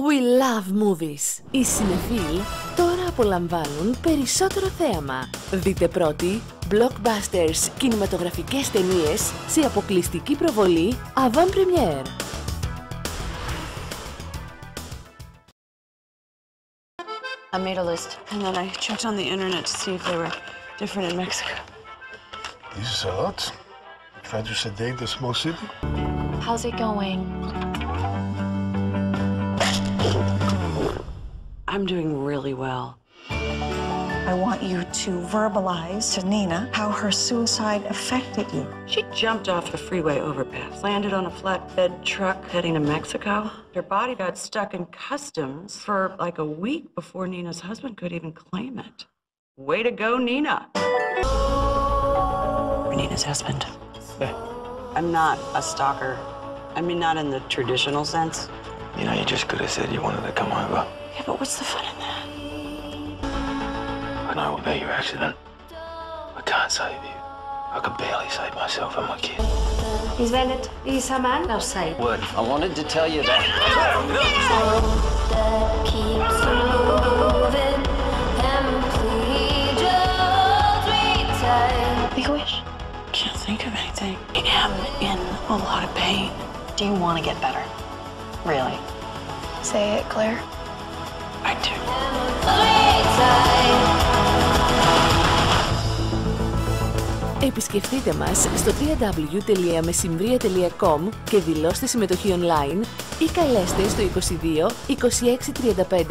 We love movies. Οι συνεφίλ τώρα απολαμβάνουν περισσότερο θέαμα. Δείτε πρώτοι blockbusters, κινηματογραφικές ταινίες σε αποκλειστική προβολή avant première. I made a list, and then I checked on the internet to see if they were different in Mexico. This is a lot. Try to sedate the small city. How's it going? I'm doing really well. I want you to verbalize to Nina how her suicide affected you. She jumped off the freeway overpass, landed on a flatbed truck heading to Mexico. Her body got stuck in customs for like a week before Nina's husband could even claim it. Way to go, Nina. Nina's husband. I'm not a stalker. I mean, not in the traditional sense. You know, you just could have said you wanted to come over. Yeah, but what's the fun in that? I know about your accident. I can't save you. I could barely save myself and my kid. Is Bennett? Is a man outside? Word, I wanted to tell you that. Make a wish. Can't think of anything. I am in a lot of pain. Do you want to get better? Really? Say it, Claire. I do. Επισκεφτείτε μας στο www.mesimbria.com και δηλώστε συμμετοχή online ή καλέστε στο 22 26 35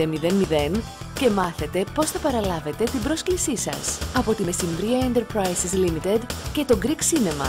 00 και μάθετε πώς θα παραλάβετε την πρόσκλησή σας από τη Mesimbria Enterprises Limited και το Greek Cinema.